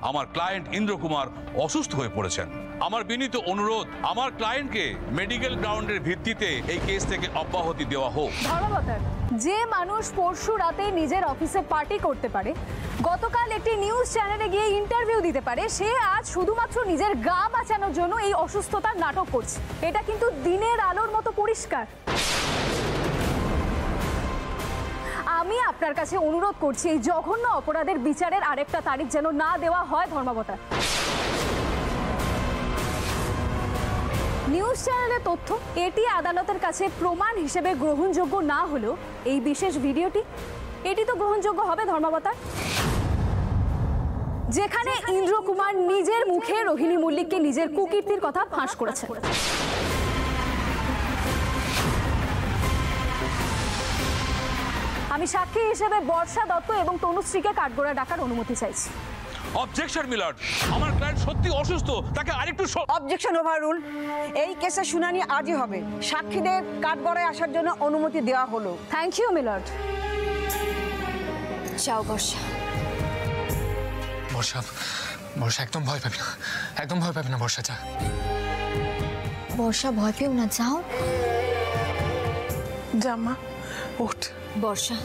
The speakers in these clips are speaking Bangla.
আমার ক্লায়েন্ট ইন্দ্র কুমার অসুস্থ হয়ে পড়েছেন। আমার বিনীত অনুরোধ, আমার ক্লায়েন্টকে মেডিকেল গ্রাউন্ডের ভিত্তিতে এই কেস থেকে অব্যাহতি দেওয়া হোক। ধর্মাবতার, যে মানুষ পরশু রাতে নিজের অফিসে পার্টি করতে পারে, গতকাল একটি নিউজ চ্যানেলে গিয়ে ইন্টারভিউ দিতে পারে, সে আজ শুধুমাত্র নিজের গা বাঁচানোর জন্য এই অসুস্থতার নাটক করছে। এটা কিন্তু দিনের আলোর মতো পরিষ্কার। আমি আপনার কাছে অনুরোধ করছি, এই জঘন্য অপরাধের বিচারের আরেকটা তারিখ যেন না দেওয়া হয়। ধর্মাবতার, নিউজ চ্যানেলের তথ্য এটি আদালতের কাছে প্রমাণ হিসেবে গ্রহণযোগ্য না হলেও এই বিশেষ ভিডিওটি এটি তো গ্রহণযোগ্য হবে। ধর্মাবতার, যেখানে ইন্দ্র কুমার নিজের মুখে রোহিণী মল্লিককে নিজের কুকীর্তির কথা ফাঁস করেছে। আমি সাক্ষী হিসেবে বর্ষা দত্ত এবং তনুশ্রীকে কাঠগড়ায় ডাকার অনুমতি চাইছি। অবজেকশন মিলার, আমার ক্লায়েন্ট সত্যি অসুস্থ, তাকে আরেকটু অবজেকশন ওভাররুল। এই কেসের শুনানি আজই হবে। সাক্ষীদের কাঠগড়ায় আসার জন্য অনুমতি দেওয়া হলো। Thank you milord. যাও বর্ষা। বর্ষা, বর্ষা একদম ভয় পাবি না, একদম ভয় পাবি না বর্ষা, যা। বর্ষা ভয় পেও না, যাও। জামা ওঠ। বর্ষা,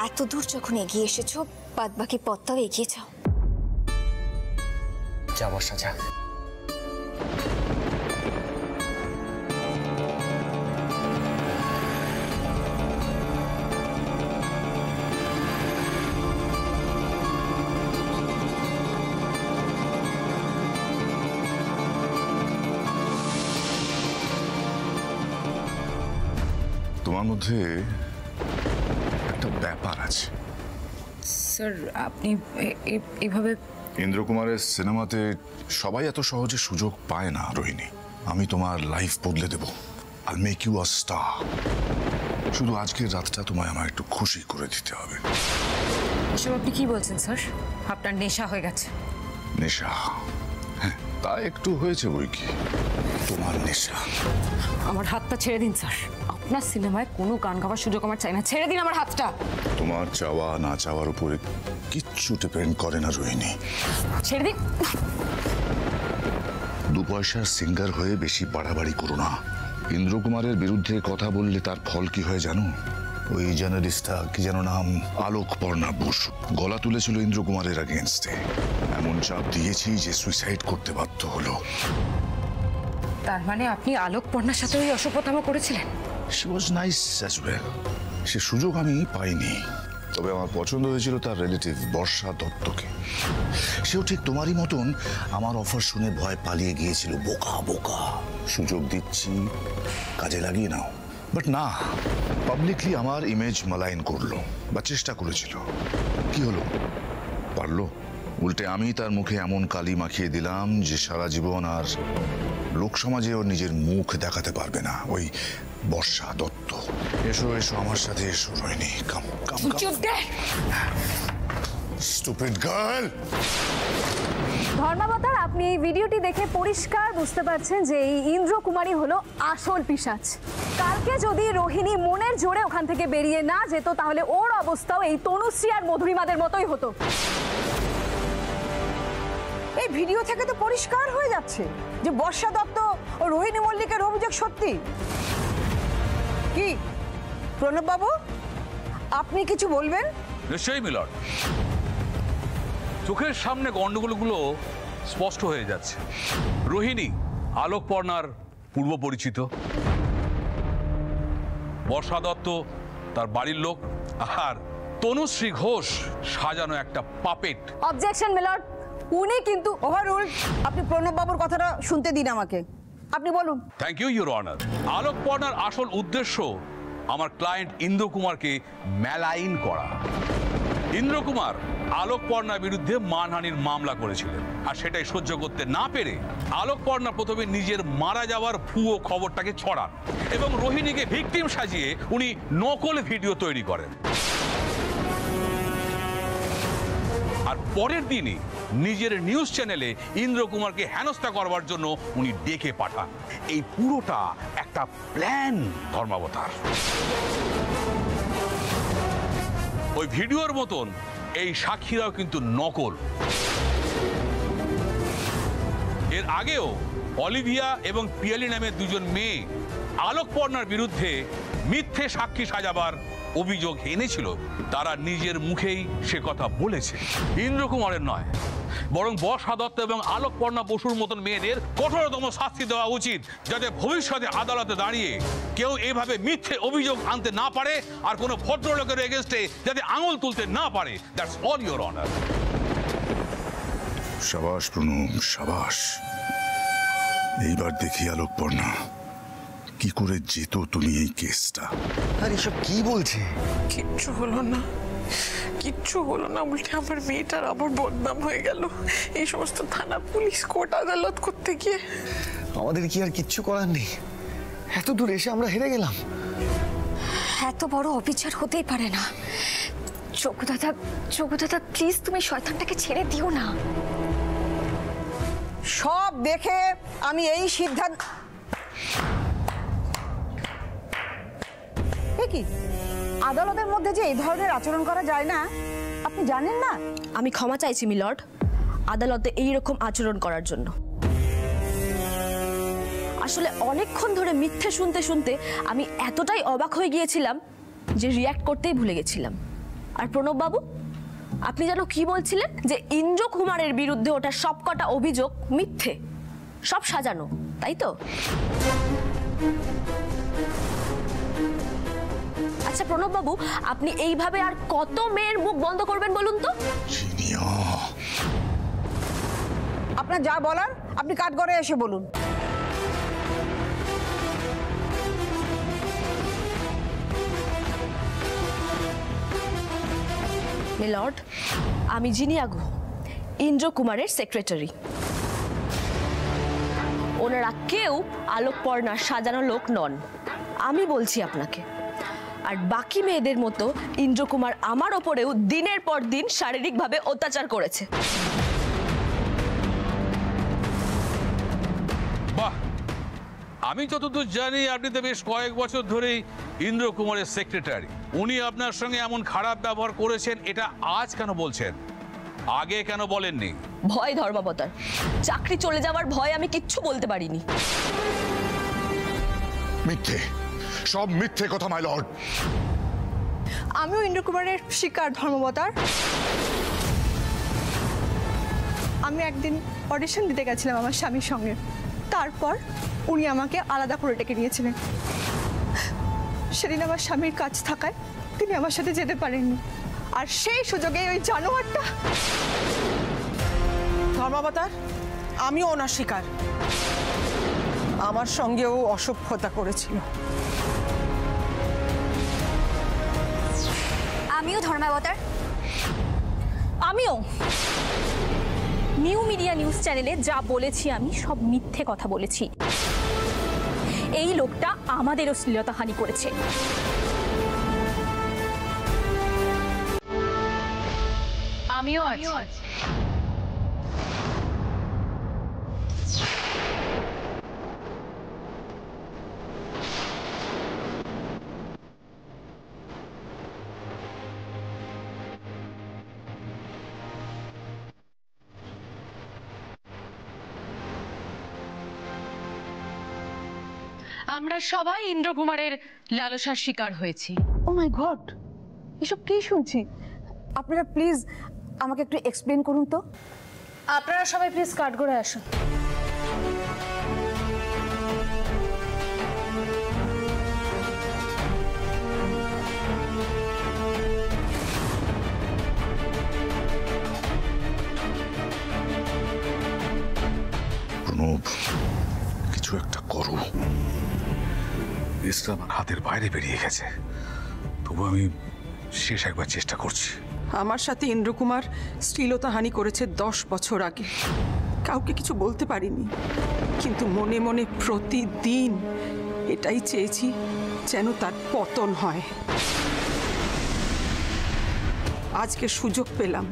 এত দূর যখন এগিয়ে এসেছো, বাদ বাকি পথটাও এগিয়ে যাও। যা বর্ষা, যা। তোমার মধ্যে একটা ব্যাপার আছে স্যার। আপনি এভাবে ইন্দ্র কুমারের সিনেমাতে সবাই এত সহজে সুযোগ পায় না রোহিণী। আমি তোমার লাইফ বদলে দেব। আইল মেক ইউ আ স্টার। শুধু আজকের রাতটা তোমায় আমার একটু খুশি করে দিতে হবে। এসব আপনি কি বলছেন স্যার? আপনার নেশা হয়ে গেছে। নেশা? হ্যাঁ, তা একটু হয়েছে বই কি। তোমার নেশা। আমার হাতটা ছেড়ে দিন স্যার। আপনার সিনেমায় কোনো গান গাওয়ার সুযোগ আমার চাই না। ছেড়ে দিন আমার হাতটা। তোমার চাওয়া না চাওয়ার উপরে কিচ্ছু ডিপেন্ড করে না রোহিণী। ছেড়ে দিন। 2 পয়সার সিঙ্গার হয়ে বেশি বাড়াবাড়ি করো না। ইন্দ্র কুমারের বিরুদ্ধে কথা বললে তার ফল কি হয় জানো? ওই জার্নালিস্টটা কি যেন নাম, আলোকপর্ণা বসু, গলা তুলেছিল ইন্দ্র কুমারের এগেইনস্টে। এমন চাপ দিয়েছি যে সুইসাইড করতে বাধ্য হলো। তার মানে আপনি আলোকপর্ণার সাথে ওই অসভ্যতাম করেছিলেন? She was nice as well. সে সুযোগ আমি পাইনি। তবে আমার পছন্দ হয়েছিল তার রিলেটিভ বর্ষা দত্তকে। সেও ঠিক তোমারই মতন আমার অফার শুনে ভয় পালিয়ে গিয়েছিল। বোকা বোকা। সুযোগ দিচ্ছি, কাজে লাগিয়ে নাও। বাট না, পাবলিকলি আমার ইমেজ মালাইন করলো বা চেষ্টা করেছিল। কি হলো? পারলো? উল্টে আমি তার মুখে এমন কালি মাখিয়ে দিলাম যে সারা জীবন আর লোক সমাজে ওর নিজের মুখ দেখাতে পারবে না। ওই বর্ষা দত্ত। এসো এসো আমার সাথে এসো Rohini. Come come come. Stupid girl. ধর্মাবতার, আপনি এই ভিডিওটি দেখে পরিষ্কার বুঝতে পারছেন যে এই ইন্দ্র কুমারই হলো আসল পিশাচ। কালকে যদি রোহিণী মনের জোরে ওখান থেকে বেরিয়ে না যেত, তাহলে ওর অবস্থাও এই তনুশ্রী আর মধুরিমাদের মতোই হতো। এই ভিডিও থেকে তো পরিষ্কার হয়ে যাচ্ছে যে বর্ষা দত্ত ও রোহিণী মল্লিকের অভিযোগ সত্যি। কি প্রণব বাবু, আপনি কিছু বলবেন? নিশ্চয়ই মিলন। চোখের সামনে গন্ডগোলগুলো স্পষ্ট হয়ে যাচ্ছে। রোহিণী আলোকপর্ণার পূর্ব পরিচিত, বর্ষা দত্ত তার বাড়ির লোক, আর তনুশ্রী ঘোষ সাজানো একটা পাপেট। অবজেকশন মিলন। উনি কিন্তু ওভাররুল। আপনি প্রণব বাবুর কথাটা শুনতে দিন আমাকে। আপনি বলুন। Thank you your honour. আলোকপর্ণার আসল উদ্দেশ্য আমার ক্লায়েন্ট ইন্দ্র কুমারকে মেলাইন করা। ইন্দ্র কুমার আলোকপর্ণার বিরুদ্ধে মানহানির মামলা করেছিলেন, আর সেটাই সহ্য করতে না পেরে আলোকপর্ণা প্রথমে নিজের মারা যাওয়ার ভুয়ো খবরটাকে ছড়ান এবং রোহিণীকে ভিকটিম সাজিয়ে উনি নকল ভিডিও তৈরি করেন। আর পরের দিনই নিজের নিউজ চ্যানেলে ইন্দ্র কুমারকে হেনস্থা করবার জন্য উনি ডেকে পাঠান। এই পুরোটা একটা প্ল্যান ধর্মাবতার। ওই ভিডিওর মতন এই সাক্ষীরাও কিন্তু নকল। এর আগেও অলিভিয়া এবং পিয়ালি নামের দুজন মেয়ে আলোকপর্ণার বিরুদ্ধে মিথ্যে সাক্ষী সাজাবার অভিযোগ এনেছিল। তারা নিজের মুখেই সে কথা বলেছে। ইন্দ্রকুমারের নয়, বরং বর্ষা দত্ত এবং আলোকপর্ণা বসুর মতন মেয়েদের কঠোরতম শাস্তি দেওয়া উচিত, যাতে ভবিষ্যতে আদালতে দাঁড়িয়ে কেউ এভাবে মিথ্যে অভিযোগ আনতে না পারে আর কোনো ভদ্রলোকের এগেনস্টে যাতে আঙুল তুলতে না পারে। That's all your honour. সাবাস প্রণব, সাবাস। এইবার দেখি আলোকপর্ণা কি করে যেত তুমি এই কেসটা। আর এসব কি বলছে? কিচ্ছু হলো না, কিচ্ছু হলো না, উল্টে আমার মেয়েটার আবার বদনাম হয়ে গেল এই সমস্ত থানা পুলিশ কোর্ট আদালত করতে গিয়ে। আমাদের কি আর কিচ্ছু করার নেই? এত দূর এসে আমরা হেরে গেলাম। এত বড় অবিচার হতেই পারে না। যোগদাদা প্লিজ তুমি শয়তানটাকে ছেড়ে দিও না। সব দেখে আমি এই সিদ্ধান্ত। কি আদালতের মধ্যে যে এই ধরনের আচরণ করা যায় না, আপনি জানেন না? আমি ক্ষমা চাইছি মিলর্ড, আদালতে এই রকম আচরণ করার জন্য। আসলে অনেকক্ষণ ধরে মিথ্যে শুনতে শুনতে আমি এতটাই অবাক হয়ে গিয়েছিলাম যে রিয়্যাক্ট করতেই ভুলে গেছিলাম। আর প্রণব বাবু, আপনি যেন কি বলছিলেন যে ইন্দ্র কুমারের বিরুদ্ধে ওটা সবকটা অভিযোগ মিথ্যে, সব সাজানো, তাই তো? আচ্ছা প্রণব বাবু, আপনি এইভাবে আর কত মেয়ের মুখ বন্ধ করবেন বলুন তো? আপনার যা বলার আপনি কাঠগড়ে এসে বলুন। মিলর্ড, আমি জিনিয়া গুহ, ইন্দ্র কুমারের সেক্রেটারি। ওনারা কেউ আলোকপর্ণার সাজানো লোক নন, আমি বলছি আপনাকে। আর বাকি মেয়েদের মতো ইন্দ্রকুমার আমার ওপরেও দিনের পর দিন শারীরিকভাবে অত্যাচার করেছে। বাহ, আমি যতদূর জানি আপনি তো বেশ কয়েক বছর ধরেই ইন্দ্রকুমারের সেক্রেটারি। উনি আপনার সঙ্গে এমন খারাপ ব্যবহার করেছেন, এটা আজ কেন বলছেন? আগে কেন বলেননি? ভয় ধর্মাবতার, চাকরি চলে যাওয়ার ভয় আমি কিচ্ছু বলতে পারিনি। মিথ্যে, সব মিথ্যে কথা মাই লর্ড। আমিও ইন্দ্রকুমারের শিকার ধর্মাবতার। আমি একদিন অডিশন দিতে গেছিলাম আমার স্বামীর সঙ্গে, তারপর উনি আমাকে আলাদা করে ডেকে নিয়েছিলেন। সেদিন আমার স্বামীর কাজ থাকায় তিনি আমার সাথে যেতে পারেননি, আর সেই সুযোগে ওই জানোয়ারটা। ধর্মাবতার, আমিও ওনার শিকার। আমার সঙ্গেও অসভ্যতা করেছিল। আমিও ধর্মাবতার। আমিও। নিউ মিডিয়া নিউজ চ্যানেলে যা বলেছি আমি সব মিথ্যে কথা বলেছি। এই লোকটা আমাদেরও শ্লীলতাহানি করেছে। আমিও আছি। আমরা সবাই ইন্দ্রকুমারের লালসার শিকার হয়েছি। ও মাই গড, এসব কি শুনছি? আপনারা প্লিজ আমাকে একটু এক্সপ্লেন করুন তো। আপনারা সবাই প্লিজ কাঠগড়ে আসুন। প্রণব, কিছু একটা করো। কেসটা আমার হাতের বাইরে বেরিয়ে গেছে, তবু আমি শেষ একবার চেষ্টা করছি। আমার সাথে ইন্দ্রকুমার শ্লীলতাহানি করেছে 10 বছর আগে। কাউকে কিছু বলতে পারিনি, কিন্তু মনে মনে প্রতিদিন এটাই চেয়েছি যেন তার পতন হয়। আজকে সুযোগ পেলাম,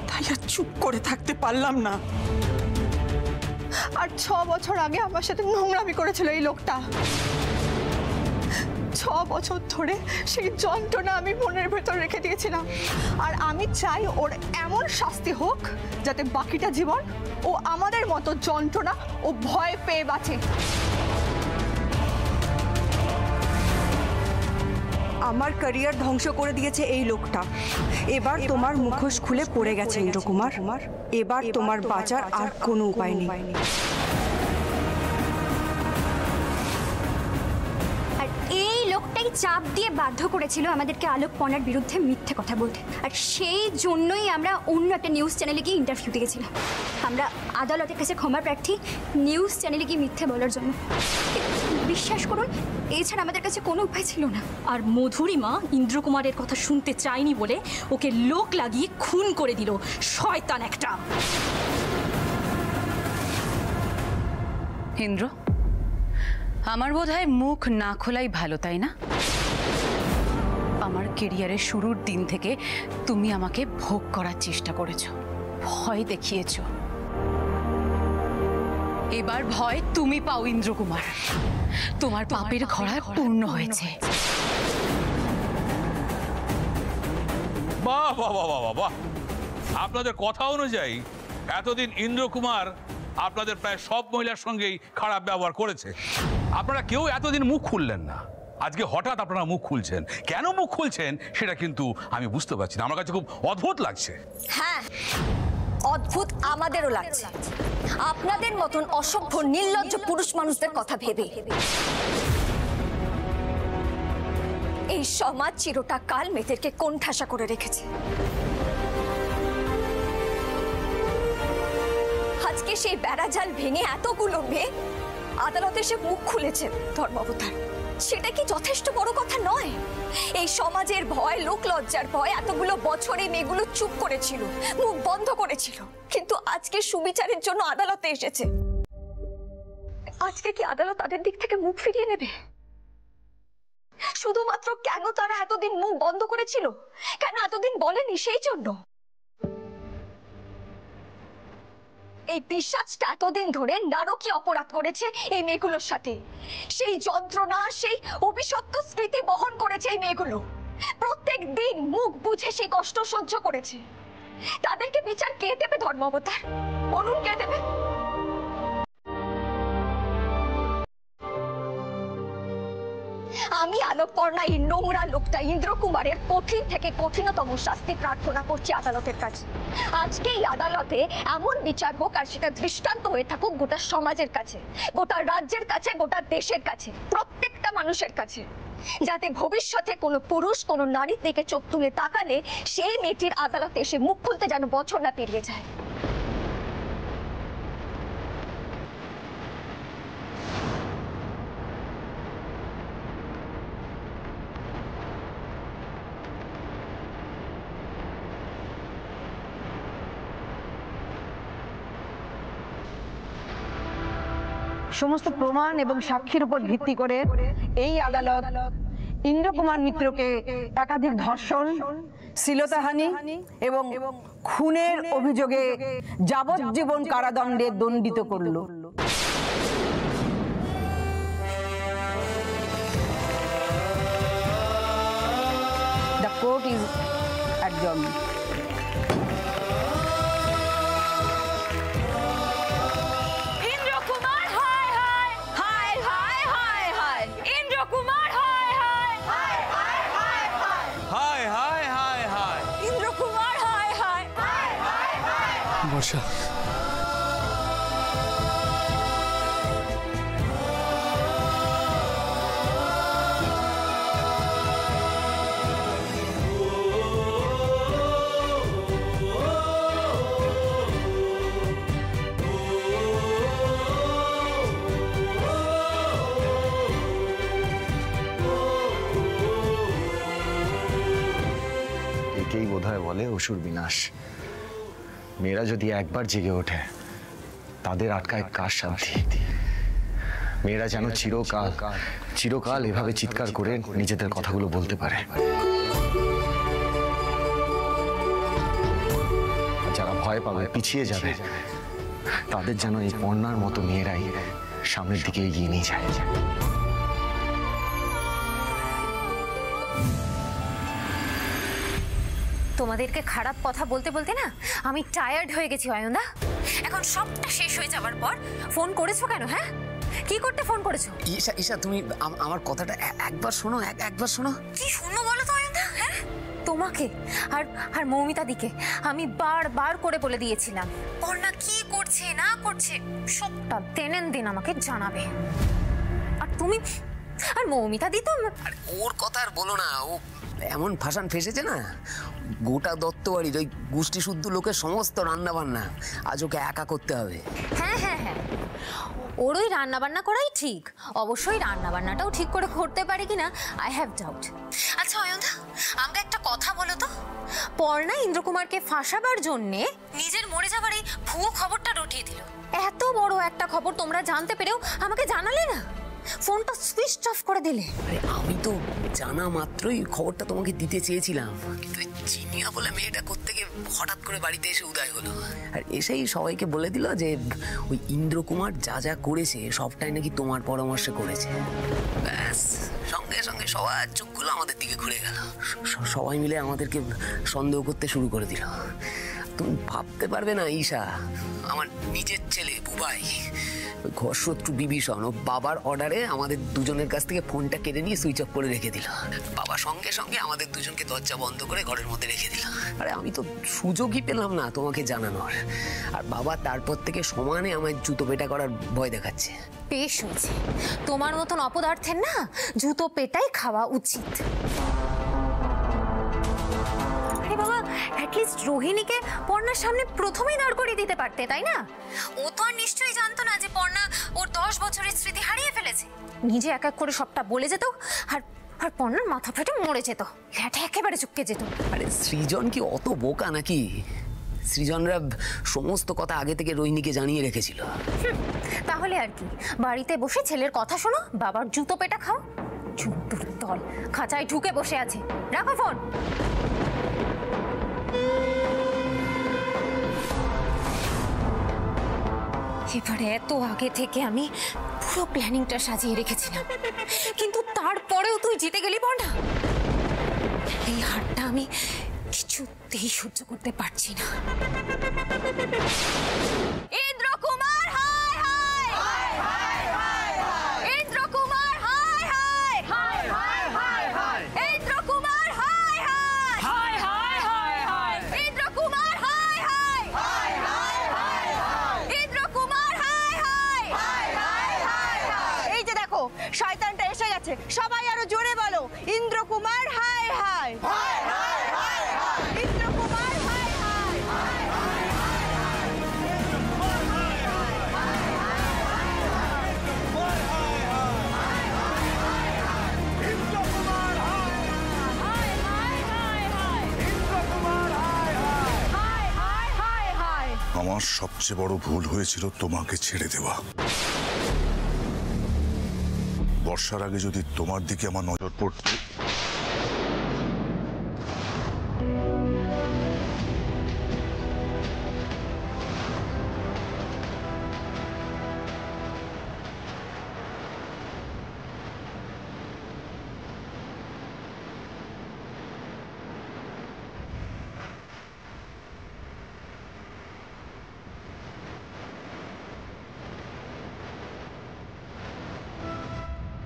তাই আর চুপ করে থাকতে পারলাম না। আর 6 বছর আগে আমার সাথে নোংরামি করেছিল এই লোকটা। 6 বছর ধরে সেই যন্ত্রণা আমি মনের ভেতর রেখে দিয়েছিলাম, আর আমি চাই ওর এমন শাস্তি হোক যাতে বাকিটা জীবন ও আমাদের মতো যন্ত্রণা ও ভয় পেয়ে বাঁচে। আমার ক্যারিয়ার ধ্বংস করে দিয়েছে এই লোকটা। এবার তোমার মুখোশ খুলে পড়ে গেছে ইন্দ্রকুমার। এবার তোমার বাঁচার আর কোনো উপায় নেই। আর এই লোকটাই চাপ দিয়ে বাধ্য করেছিল আমাদেরকে আলোক পর্ণার বিরুদ্ধে মিথ্যে কথা বলতে, আর সেই জন্যই আমরা অন্য একটা নিউজ চ্যানেলে গিয়ে ইন্টারভিউ দিয়েছিলাম। আমরা আদালতের কাছে ক্ষমা প্রার্থী নিউজ চ্যানেলে গিয়ে মিথ্যে বলার জন্য। বিশ্বাস করুন, এছাড়া আমাদের কাছে কোনো উপায় ছিল না। আর মধুরিমা ইন্দ্রকুমারের কথা শুনতে চায়নি বলে ওকে লোক লাগিয়ে খুন করে দিল, শয়তান একটা। ইন্দ্র, আমার বোধহয় মুখ না খোলাই ভালো, তাই না? আমার কেরিয়ারের শুরুর দিন থেকে তুমি আমাকে ভোগ করার চেষ্টা করেছো, ভয় দেখিয়েছো। এবার ভয় তুমি পাও ইন্দ্রকুমার, তোমার পাপের ঘোড়া পূর্ণ হয়েছে। বাহ বাহ বাহ বাহ বাহ, আপনাদের কথা অনুযায়ী এতদিন ইন্দ্রকুমার আপনাদের প্রায় সব মহিলার সঙ্গেই খারাপ ব্যবহার করেছে। আপনারা কেউ এতদিন মুখ খুললেন না, আজকে হঠাৎ আপনারা মুখ খুলছেন। কেন মুখ খুলছেন সেটা কিন্তু আমি বুঝতে পারছি না, আমার কাছে খুব অদ্ভুত লাগছে। হ্যাঁ, অদ্ভুত আমাদেরও লাগছে, আপনাদের মতন অসভ্য নির্লজ্জ পুরুষ মানুষদের কথা ভেবে। এই সমাজ চিরটা কাল মেয়েদেরকে কোণঠাসা করে রেখেছে। আজকে সেই বেড়াজাল ভেঙে এতগুলো মেয়ে আদালতে এসে মুখ খুলেছে ধর্মাবতার, সেটা কি যথেষ্ট বড় কথা নয়? এই সমাজের ভয়, লোক লজ্জার ভয় এতগুলো বছরে মেয়েগুলো চুপ করেছিল, মুখ বন্ধ করেছিল, কিন্তু আজকে সুবিচারের জন্য আদালতে এসেছে। আজকে কি আদালত তাদের দিক থেকে মুখ ফিরিয়ে নেবে? শুধুমাত্র কেন তারা এতদিন মুখ বন্ধ করেছিল, কেন এতদিন বলেনি, সেই জন্য। এই পিশাচটা এতদিন ধরে নারকীয় অপরাধ করেছে এই মেয়েগুলোর সাথে। সেই যন্ত্রণা, সেই অভিশপ্ত স্মৃতি বহন করেছে এই মেয়েগুলো। প্রত্যেক দিন মুখ বুঝে সেই কষ্ট সহ্য করেছে। তাদেরকে বিচার কে দেবে ধর্মাবতার? বলুন, কে দেবে? আমি আলোকপর্ণা এই নোংরা লোকটা ইন্দ্রকুমারের কঠিন থেকে কঠিনতম শাস্তি প্রার্থনা করছি আদালতের কাছে। আজকে এই আদালতে এমন বিচার হোক আর সেটা দৃষ্টান্ত হয়ে থাকুক গোটা সমাজের কাছে, গোটা রাজ্যের কাছে, গোটা দেশের কাছে, প্রত্যেকটা মানুষের কাছে, যাতে ভবিষ্যতে কোনো পুরুষ কোনো নারীর দিকে চোখ তুলে তাকালে সেই মেয়েটির আদালতে এসে মুখ খুলতে যেন বছর না পেরিয়ে যায়। সমস্ত প্রমাণ এবং সাক্ষীর উপর ভিত্তি করে এই আদালত ইন্দ্রকুমার মিত্রকে একাধিক ধর্ষণ, শ্লীলতাহানি এবং খুনের অভিযোগে যাবজ্জীবন কারাদণ্ডে দণ্ডিত করল। The court is adjourned. বর্ষা, একেই বোধহয় বলে অসুর বিনাশ। মেয়েরা যদি একবার জেগে ওঠে তাদের আটকায় কার শান্তি? মেয়েরা যেন চিরকাল চিরকাল এভাবে চিৎকার করে নিজেদের কথাগুলো বলতে পারে। যারা ভয় পাবে, পিছিয়ে যাবে, তাদের যেন এই পর্ণার মতো মেয়েরাই সামনের দিকে এগিয়ে নিয়ে যায়। তোমাদেরকে খারাপ কথা বলতে বলতে না আমি টায়ার্ড হয়ে গেছি অয়নদা। এখন সবটা শেষ হয়ে যাওয়ার পর ফোন করেছো কেন? হ্যাঁ, কি করতে ফোন করেছো? ঈশা ঈশা তুমি আমার কথাটা একবার শোনো, একবার শোনো। কি শুনবো বলো তো অয়নদা? হ্যাঁ, তোমাকে আর আর মৌমিতা দিকে আমি বারবার করে বলে দিয়েছিলাম পর্ণা কি করছে না করছে সবটা দেন দিন আমাকে জানাবে। আর তুমি আর মৌমিতা দি তো ওর কথা আর বলো না, ও এমন ফাঁসান ফেসেছে না, গোটা দত্ত বাড়ির ওই গোষ্ঠী শুদ্ধ লোকের সমস্ত রান্না বান্না আজ ওকে একা করতে হবে। হ্যাঁ হ্যাঁ হ্যাঁ, ওর ওই রান্না বান্না করাই ঠিক। অবশ্যই রান্না বান্নাটাও ঠিক করে করতে পারে কিনা আই হ্যাভ ডাউট। আচ্ছা অয়নদা, আমাকে একটা কথা বলো তো, পর্ণা ইন্দ্রকুমারকে ফাঁসাবার জন্যে নিজের মরে যাবার এই ভুয়ো খবরটা রটিয়ে দিল। এত বড় একটা খবর তোমরা জানতে পেরেও আমাকে জানালে না, ফোনটা সুইচ অফ করে দিলে। আমি তো জানা মাত্রই খবরটা তোমাকে দিতে চেয়েছিলাম, কিন্তু চিনিয়া বলে মেয়েটা কোত্থেকে হঠাৎ করে বাড়িতে এসে উদয় হলো, আর এসেই সবাইকে বলে দিল যে ওই ইন্দ্রকুমার যা যা করেছে সবটাই নাকি তোমার পরামর্শে করেছে। ব্যাস, সঙ্গে সঙ্গে সবার চোখগুলো আমাদের দিকে ঘুরে গেল, সবাই মিলে আমাদেরকে সন্দেহ করতে শুরু করে দিল। তুমি ভাবতে পারবে না ঈশা, আমার নিজের ছেলে বুবাই ঘর শত্রু বিভীষণ ও বাবার অর্ডারে আমাদের দুজনের কাছ থেকে ফোনটা কেড়ে নিয়ে সুইচ অফ করে রেখে দিল। বাবা সঙ্গে সঙ্গে আমাদের দুজনকে দরজা বন্ধ করে ঘরের মধ্যে রেখে দিল। আরে আমি তো সুযোগই পেলাম না তোমাকে জানানোর, আর বাবা তারপর থেকে সমানে আমার জুতো পেটা করার ভয় দেখাচ্ছে। বেশ হয়েছে, তোমার মতন অপদার্থের না জুতো পেটাই খাওয়া উচিত। বাবা, অ্যাটলিস্ট রোহিণীকে পর্ণার সামনে প্রথমেই দাঁড় করিয়ে দিতে পারতে, তাই না? ও তো আর নিশ্চয়ই জানতো না যে পর্ণা ওর 10 বছরের স্মৃতি হারিয়ে ফেলেছে। নিজে এক এক করে সবটা বলে যেত, আর আর পর্ণার মাথা ফেটে মরে যেত, এটা একেবারে চুপকে যেত। আরে সৃজন কি অত বোকা নাকি? সৃজনরা সমস্ত কথা আগে থেকে রোহিণীকে জানিয়ে রেখেছিল। তাহলে আর কি, বাড়িতে বসে ছেলের কথা শোনো, বাবার জুতো পেটা খাও। জন্তুর দল খাঁচায় ঢুকে বসে আছে। রাখো ফোন। এবারে এত আগে থেকে আমি পুরো প্ল্যানিংটা সাজিয়ে রেখেছিলাম, কিন্তু তারপরেও তুই জিতে গেলি পর্ণা। এই হারটা আমি কিছুতেই সহ্য করতে পারছি না। ইন্দ্রকুমার হায় হায় হায় হায় হায় হায়, ইন্দ্রকুমার হায় হায় হায় হায় হায় হায়, ইন্দ্রকুমার হায় হায় হায় হায় হায় হায়, ইন্দ্রকুমার হায় হায় হায় হায় হায় হায়, ইন্দ্রকুমার হায় হায় হায় হায় হায় হায়। এই যে দেখো, শয়তানটা এসে গেছে, সবাই আরো জোরে বলো, ইন্দ্রকুমার হায় হায় হায় হায় হায় হায়, ইন্দ্রকুমার হায় হায় হায় হায় হায়, ইন্দ্রকুমার হায় হায় হায় হায় হায়, ইন্দ্রকুমার হায় হায় হায় হায়, ইন্দ্রকুমার হায় হায় হায় হায় হায়, ইন্দ্রকুমার হায় হায় হায় হায় হায়। আমার সবচেয়ে বড় ভুল হয়েছিল তোমাকে ছেড়ে দেওয়া। বর্ষার আগে যদি তোমার দিকে আমার নজর পড়ত,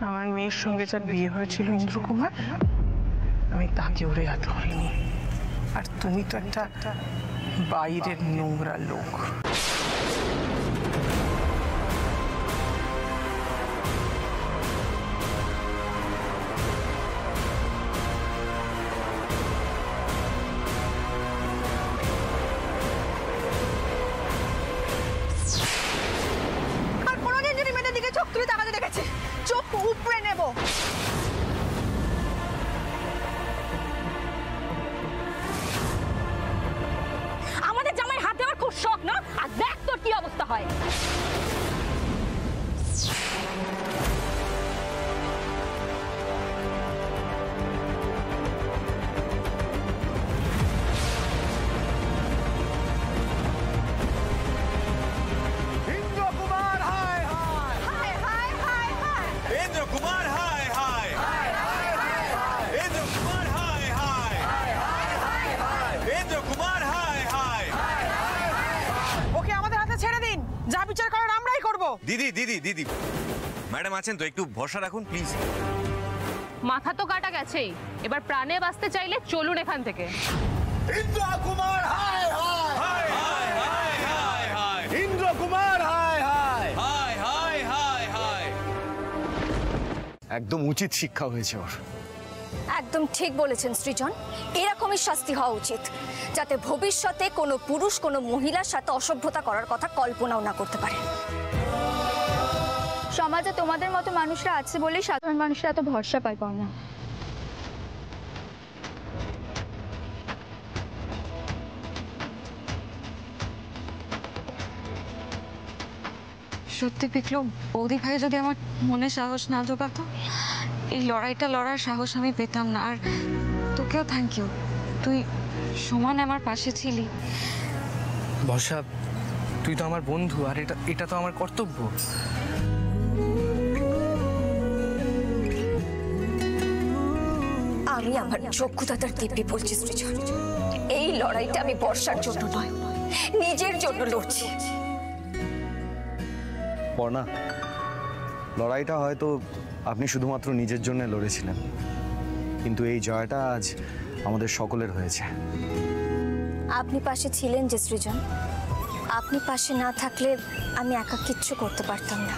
আমার মেয়ের সঙ্গে যার বিয়ে হয়েছিল ইন্দ্রকুমার, আমি তাকে ওরে এত হয়নি। আর তুমি তো একটা বাইরের নোংরা লোক। আর কোনোদিন যদি মেয়েদের দিকে চোখ তুলে তাকাতে দেখেছে, চোখ উপড়ে নেব। আমাদের জামাই হাত দেওয়ার খুব শখ না, যা বিচার করার আমরাই করব। দিদি দিদি দিদি ম্যাডাম আছেন তো, একটু ভরসা রাখুন প্লিজ। মাথা তো কাটা গেছেই, এবার প্রাণে বাঁচতে চাইলে চলুন এখান থেকে। ইন্দ্র কুমার হায় হায় হায় হায় হায় হায় ইন্দ্র কুমার হায় হায় হায় হায় হায় হায়। একদম উচিত শিক্ষা হয়েছে ওর। একদম ঠিক বলেছেন সৃজন, এরকমই শাস্তি হওয়া উচিত, যাতে ভবিষ্যতে কোনো পুরুষ কোনো মহিলার সাথে অসভ্যতা করার কথা কল্পনাও না করতে পারে। সমাজে তোমাদের মতো মানুষরা আছে বলেই সাধারণ মানুষরা এত ভরসা পায় না। সত্যি বিক্রম, বৌদি ভাই যদি আমার মনে সাহস না জোগাতো, এই লড়াইটা লড়ার সাহস আমি পেতাম না। আর তোকেও থ্যাংক ইউ, তুই সমান আমার পাশে ছিলি। বর্ষা, তুই তো আমার বন্ধু, আর এটা তো আমার কর্তব্য। আমি আমার যোগ্যতার দিব্যি বলছি সৃজন, এই লড়াইটা আমি বর্ষার জন্য নয়, নিজের জন্য লড়ছি। পর্ণা, লড়াইটা হয়তো আপনি শুধুমাত্র নিজের জন্য লড়েছিলেন, কিন্তু এই জয়টা আজ আমাদের সকলের হয়েছে। আপনি পাশে ছিলেন যে সৃজন, আপনি পাশে না থাকলে আমি একা কিচ্ছু করতে পারতাম না।